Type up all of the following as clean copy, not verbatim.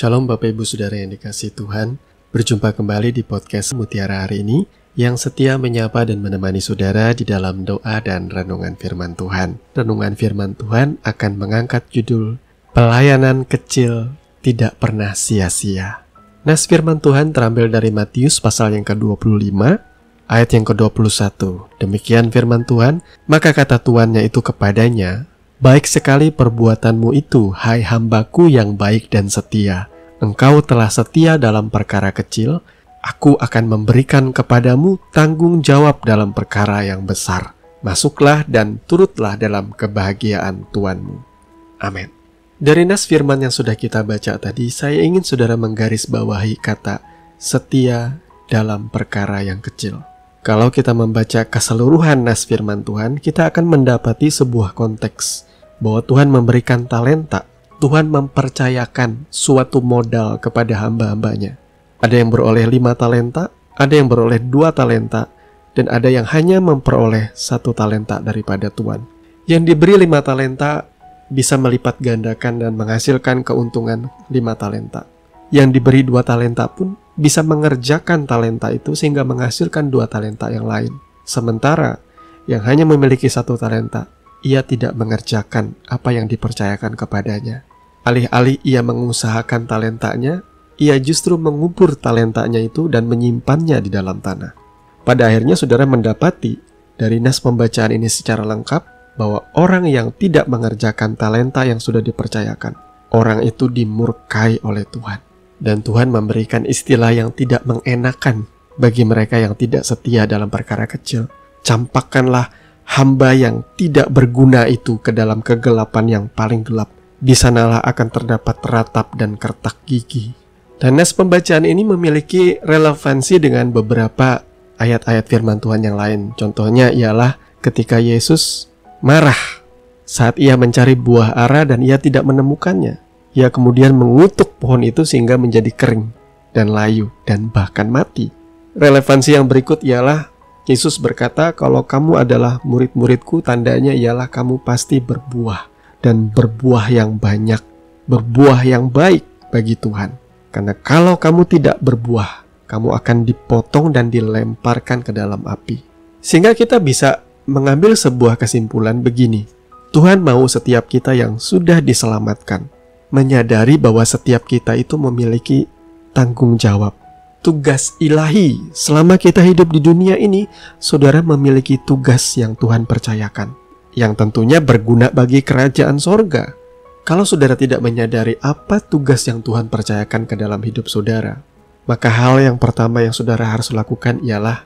Shalom Bapak Ibu Saudara yang dikasihi Tuhan. Berjumpa kembali di podcast Mutiara hari ini yang setia menyapa dan menemani saudara di dalam doa dan renungan firman Tuhan. Renungan firman Tuhan akan mengangkat judul Pelayanan Kecil Tidak Pernah Sia-sia. Nas firman Tuhan terambil dari Matius pasal yang ke-25 ayat yang ke-21. Demikian firman Tuhan, maka kata tuannya itu kepadanya, baik sekali perbuatanmu itu, hai hambaku yang baik dan setia. Engkau telah setia dalam perkara kecil, aku akan memberikan kepadamu tanggung jawab dalam perkara yang besar. Masuklah dan turutlah dalam kebahagiaan Tuanmu. Amin. Dari nas firman yang sudah kita baca tadi, saya ingin saudara menggarisbawahi kata setia dalam perkara yang kecil. Kalau kita membaca keseluruhan nas firman Tuhan, kita akan mendapati sebuah konteks bahwa Tuhan memberikan talenta, Tuhan mempercayakan suatu modal kepada hamba-hambanya. Ada yang beroleh 5 talenta, ada yang beroleh 2 talenta, dan ada yang hanya memperoleh 1 talenta daripada Tuhan. Yang diberi 5 talenta bisa melipat gandakan dan menghasilkan keuntungan 5 talenta. Yang diberi 2 talenta pun bisa mengerjakan talenta itu sehingga menghasilkan 2 talenta yang lain. Sementara yang hanya memiliki 1 talenta, ia tidak mengerjakan apa yang dipercayakan kepadanya. Alih-alih ia mengusahakan talentanya, ia justru mengubur talentanya itu dan menyimpannya di dalam tanah. Pada akhirnya saudara mendapati dari nas pembacaan ini secara lengkap bahwa orang yang tidak mengerjakan talenta yang sudah dipercayakan, orang itu dimurkai oleh Tuhan. Dan Tuhan memberikan istilah yang tidak mengenakan bagi mereka yang tidak setia dalam perkara kecil. Campakkanlah hamba yang tidak berguna itu ke dalam kegelapan yang paling gelap. Di sanalah akan terdapat ratap dan kertak gigi. Dan nas pembacaan ini memiliki relevansi dengan beberapa ayat-ayat firman Tuhan yang lain. Contohnya ialah ketika Yesus marah saat ia mencari buah ara dan ia tidak menemukannya. Ia kemudian mengutuk pohon itu sehingga menjadi kering dan layu dan bahkan mati. Relevansi yang berikut ialah Yesus berkata, kalau kamu adalah murid-muridku, tandanya ialah kamu pasti berbuah. Dan berbuah yang banyak, berbuah yang baik bagi Tuhan. Karena kalau kamu tidak berbuah, kamu akan dipotong dan dilemparkan ke dalam api. Sehingga kita bisa mengambil sebuah kesimpulan begini. Tuhan mau setiap kita yang sudah diselamatkan menyadari bahwa setiap kita itu memiliki tanggung jawab. Tugas ilahi selama kita hidup di dunia ini, saudara memiliki tugas yang Tuhan percayakan, yang tentunya berguna bagi kerajaan sorga. Kalau saudara tidak menyadari apa tugas yang Tuhan percayakan ke dalam hidup saudara, maka hal yang pertama yang saudara harus lakukan ialah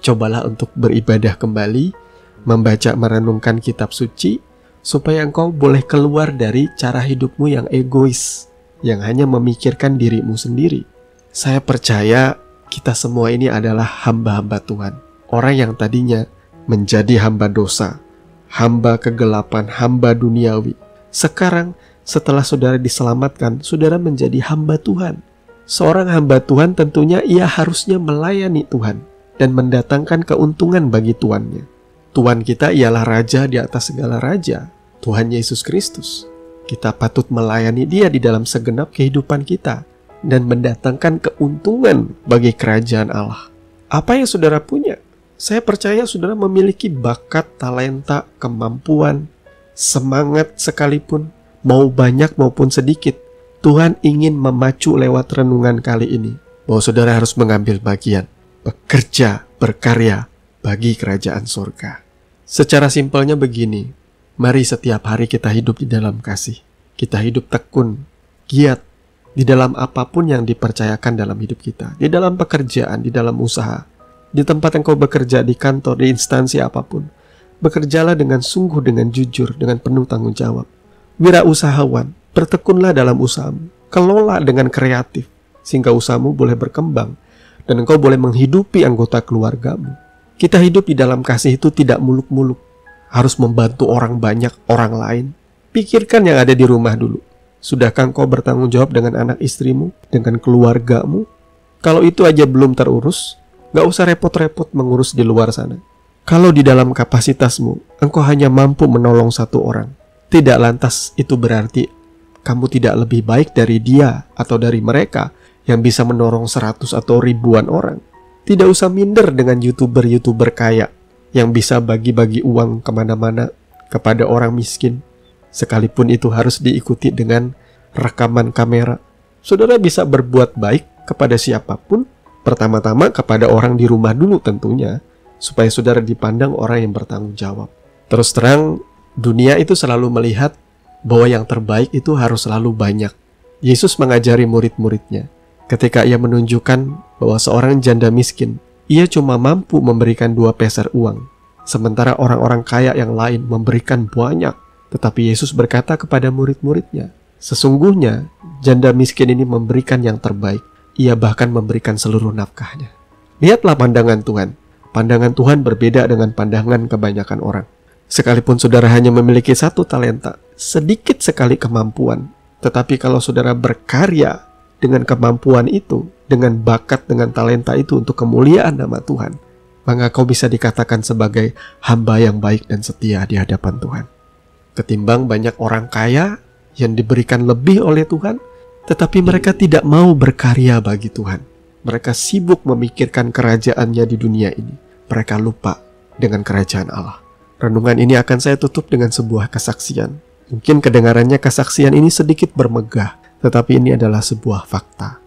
cobalah untuk beribadah kembali, membaca merenungkan kitab suci, supaya engkau boleh keluar dari cara hidupmu yang egois, yang hanya memikirkan dirimu sendiri. Saya percaya kita semua ini adalah hamba-hamba Tuhan. Orang yang tadinya menjadi hamba dosa, hamba kegelapan, hamba duniawi. Sekarang setelah saudara diselamatkan, saudara menjadi hamba Tuhan. Seorang hamba Tuhan tentunya ia harusnya melayani Tuhan dan mendatangkan keuntungan bagi tuannya. Tuhan kita ialah Raja di atas segala raja, Tuhan Yesus Kristus. Kita patut melayani Dia di dalam segenap kehidupan kita dan mendatangkan keuntungan bagi kerajaan Allah. Apa yang saudara punya? Saya percaya saudara memiliki bakat, talenta, kemampuan, semangat sekalipun, mau banyak maupun sedikit. Tuhan ingin memacu lewat renungan kali ini bahwa saudara harus mengambil bagian, bekerja, berkarya bagi kerajaan surga. Secara simpelnya begini, mari setiap hari kita hidup di dalam kasih. Kita hidup tekun, giat, di dalam apapun yang dipercayakan dalam hidup kita. Di dalam pekerjaan, di dalam usaha, di tempat yang kau bekerja, di kantor, di instansi apapun. Bekerjalah dengan sungguh, dengan jujur, dengan penuh tanggung jawab. Wirausahawan, bertekunlah dalam usahamu. Kelola dengan kreatif, sehingga usahamu boleh berkembang dan engkau boleh menghidupi anggota keluargamu. Kita hidup di dalam kasih itu tidak muluk-muluk. Harus membantu orang banyak, orang lain. Pikirkan yang ada di rumah dulu. Sudahkah engkau bertanggung jawab dengan anak istrimu, dengan keluargamu? Kalau itu aja belum terurus, gak usah repot-repot mengurus di luar sana. Kalau di dalam kapasitasmu, engkau hanya mampu menolong 1 orang, tidak lantas itu berarti kamu tidak lebih baik dari dia atau dari mereka yang bisa menorong 100 atau ribuan orang. Tidak usah minder dengan YouTuber-YouTuber kaya yang bisa bagi-bagi uang kemana-mana kepada orang miskin, sekalipun itu harus diikuti dengan rekaman kamera. Saudara bisa berbuat baik kepada siapapun, pertama-tama kepada orang di rumah dulu tentunya, supaya saudara dipandang orang yang bertanggung jawab. Terus terang, dunia itu selalu melihat bahwa yang terbaik itu harus selalu banyak. Yesus mengajari murid-muridnya ketika ia menunjukkan bahwa seorang janda miskin, ia cuma mampu memberikan 2 peser uang, sementara orang-orang kaya yang lain memberikan banyak. Tetapi Yesus berkata kepada murid-muridnya, sesungguhnya janda miskin ini memberikan yang terbaik. Ia bahkan memberikan seluruh nafkahnya. Lihatlah pandangan Tuhan. Pandangan Tuhan berbeda dengan pandangan kebanyakan orang. Sekalipun saudara hanya memiliki 1 talenta, sedikit sekali kemampuan, tetapi kalau saudara berkarya dengan kemampuan itu, dengan bakat, dengan talenta itu untuk kemuliaan nama Tuhan, maka kau bisa dikatakan sebagai hamba yang baik dan setia di hadapan Tuhan. Ketimbang banyak orang kaya yang diberikan lebih oleh Tuhan, tetapi mereka tidak mau berkarya bagi Tuhan. Mereka sibuk memikirkan kerajaannya di dunia ini. Mereka lupa dengan kerajaan Allah. Renungan ini akan saya tutup dengan sebuah kesaksian. Mungkin kedengarannya kesaksian ini sedikit bermegah, tetapi ini adalah sebuah fakta.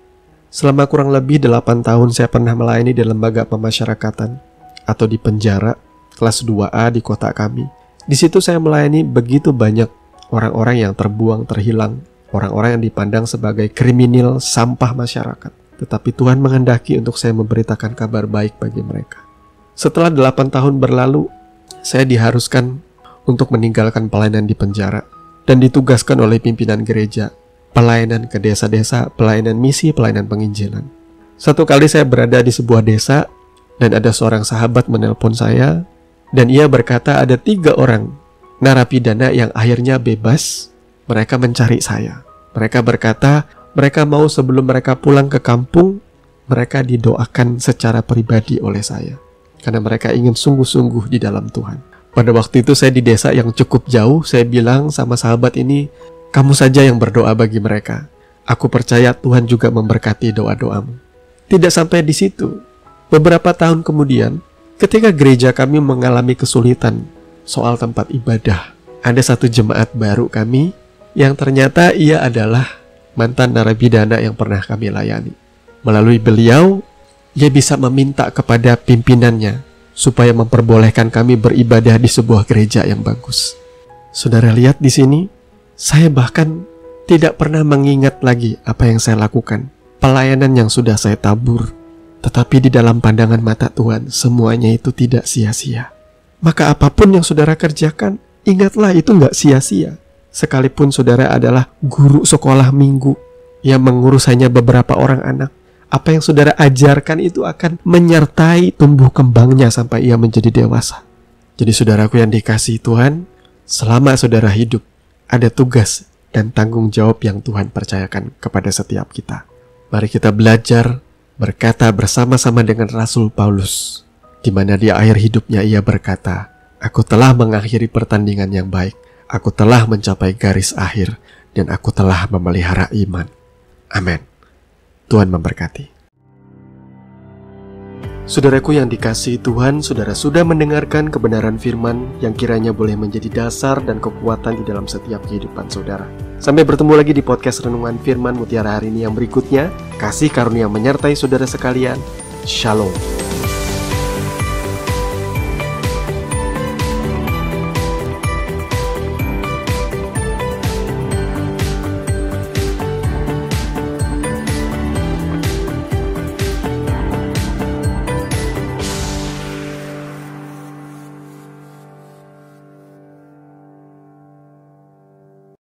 Selama kurang lebih 8 tahun saya pernah melayani di lembaga pemasyarakatan atau di penjara kelas 2A di kota kami. Di situ saya melayani begitu banyak orang-orang yang terbuang, terhilang, orang-orang yang dipandang sebagai kriminal, sampah masyarakat. Tetapi Tuhan menghendaki untuk saya memberitakan kabar baik bagi mereka. Setelah 8 tahun berlalu, saya diharuskan untuk meninggalkan pelayanan di penjara dan ditugaskan oleh pimpinan gereja, pelayanan ke desa-desa, pelayanan misi, pelayanan penginjilan. Satu kali saya berada di sebuah desa dan ada seorang sahabat menelpon saya dan ia berkata ada 3 orang narapidana yang akhirnya bebas. Mereka mencari saya. Mereka berkata mereka mau sebelum mereka pulang ke kampung, mereka didoakan secara pribadi oleh saya karena mereka ingin sungguh-sungguh di dalam Tuhan. Pada waktu itu saya di desa yang cukup jauh. Saya bilang sama sahabat ini, kamu saja yang berdoa bagi mereka. Aku percaya Tuhan juga memberkati doa-doamu. Tidak sampai di situ. Beberapa tahun kemudian, ketika gereja kami mengalami kesulitan soal tempat ibadah, ada satu jemaat baru kami yang ternyata ia adalah mantan narapidana yang pernah kami layani. Melalui beliau, ia bisa meminta kepada pimpinannya supaya memperbolehkan kami beribadah di sebuah gereja yang bagus. Saudara lihat di sini, saya bahkan tidak pernah mengingat lagi apa yang saya lakukan, pelayanan yang sudah saya tabur. Tetapi di dalam pandangan mata Tuhan, semuanya itu tidak sia-sia. Maka apapun yang saudara kerjakan, ingatlah itu nggak sia-sia. Sekalipun saudara adalah guru sekolah minggu yang mengurus hanya beberapa orang anak, apa yang saudara ajarkan itu akan menyertai tumbuh kembangnya sampai ia menjadi dewasa. Jadi saudaraku yang dikasihi Tuhan, selama saudara hidup, ada tugas dan tanggung jawab yang Tuhan percayakan kepada setiap kita. Mari kita belajar berkata bersama-sama dengan Rasul Paulus, di mana di akhir hidupnya ia berkata, aku telah mengakhiri pertandingan yang baik, aku telah mencapai garis akhir, dan aku telah memelihara iman. Amin. Tuhan memberkati. Saudaraku yang dikasihi Tuhan, saudara sudah mendengarkan kebenaran firman yang kiranya boleh menjadi dasar dan kekuatan di dalam setiap kehidupan saudara. Sampai bertemu lagi di podcast Renungan Firman Mutiara hari ini yang berikutnya. Kasih karunia menyertai saudara sekalian. Shalom.